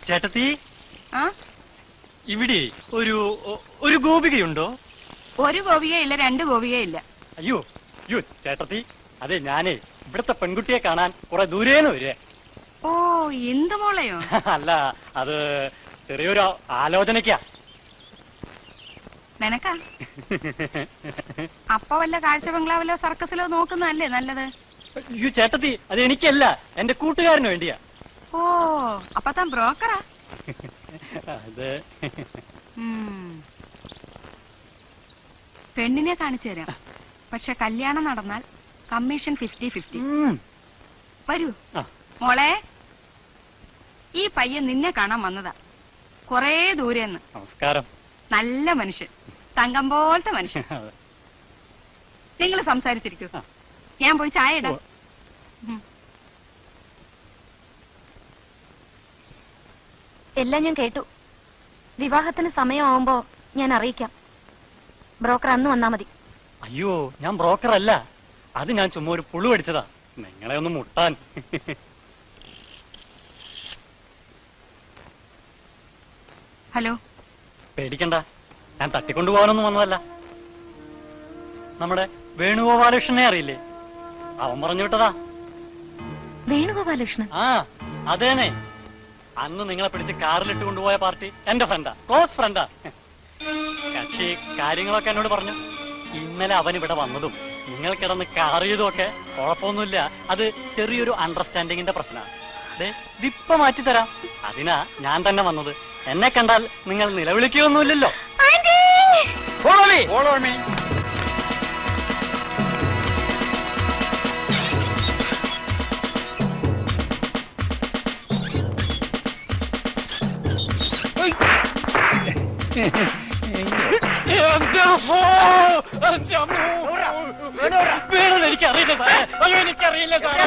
ചേട്ടത്തി ഇവിടെ ഒരു ഗോപികയുണ്ടോ? ഒരു ഗോപികയില്ല, 2 ഗോപികയില്ല. അയ്യോ അയ്യോ ചേട്ടത്തി, അതെ ഞാനേ ഇവിടത്തെ പെൺകുട്ടിയെ കാണാൻ കുറെ ദൂരേന്ന് വരെ. ഓ, എന്ത് മോളയോ? അല്ല, അത് ചെറിയൊരു ആലോചനയ്ക്കാ. നിനക്കാ? അപ്പൊ വല്ല കാഴ്ച ബംഗ്ലാവിലോ സർക്കസിലോ നോക്കുന്നതല്ലേ നല്ലത്? അയ്യോ ചേട്ടത്തി, അത് എനിക്കല്ല, എന്റെ കൂട്ടുകാരന് വേണ്ടിയാ. ഓ, അപ്പൊ താൻ ബ്രോക്കറാ? അത് പെണ്ണിനെ കാണിച്ചു തരാം. പക്ഷെ കല്യാണം നടന്നാൽ കമ്മീഷൻ 50-50. വരൂ മോളെ. ഈ പയ്യൻ നിന്നെ കാണാൻ വന്നതാ, കൊറേ ദൂരെന്ന്. നമസ്കാരം. നല്ല മനുഷ്യൻ, തങ്കം പോലത്തെ മനുഷ്യൻ. നിങ്ങൾ സംസാരിച്ചിരിക്കൂ, ഞാൻ പോയി ചായ ഇടാം. എല്ലാം ഞാൻ കേട്ടു. വിവാഹത്തിന് സമയമാവുമ്പോ ഞാൻ അറിയിക്കാം. ബ്രോക്കർ അന്ന് വന്നാ മതി. അയ്യോ, ഞാൻ ബ്രോക്കർ അല്ല, അത് ഞാൻ ചുമ്മാ ഒരു പുളു അടിച്ചതാ നിങ്ങളെ ഒന്ന് മുട്ടാൻ. ഹലോ. പേടിക്കണ്ട, ഞാൻ തട്ടിക്കൊണ്ടുപോകാനൊന്നും വന്നതല്ല. നമ്മുടെ വേണുഗോപാലകൃഷ്ണനെ അറിയില്ലേ? അവൻ പറഞ്ഞു വിട്ടതാ. വേണുഗോപാലകൃഷ്ണൻ? ആ അതേനെ, അന്ന് നിങ്ങളെ പിടിച്ച് കാറിലിട്ട് കൊണ്ടുപോയ പാർട്ടി എന്റെ ഫ്രണ്ടാ, ക്ലോസ് ഫ്രണ്ടാ. കക്ഷി കാര്യങ്ങളൊക്കെ എന്നോട് പറഞ്ഞു. ഇന്നലെ അവൻ ഇവിടെ വന്നതും നിങ്ങൾ കിടന്ന് കാർ ചെയ്തും ഒക്കെ കുഴപ്പമൊന്നുമില്ല, അത് ചെറിയൊരു അണ്ടർസ്റ്റാൻഡിങ്ങിന്റെ പ്രശ്നമാണ്. ഇതിപ്പ മാറ്റിത്തരാം. അതിനാ ഞാൻ തന്നെ വന്നത്. എന്നെ കണ്ടാൽ നിങ്ങൾ നിലവിളിക്കുകയൊന്നുമില്ലല്ലോ. എനിക്കറിയില്ല സാറേ, അയ്യോ എനിക്കറിയില്ല സാറേ.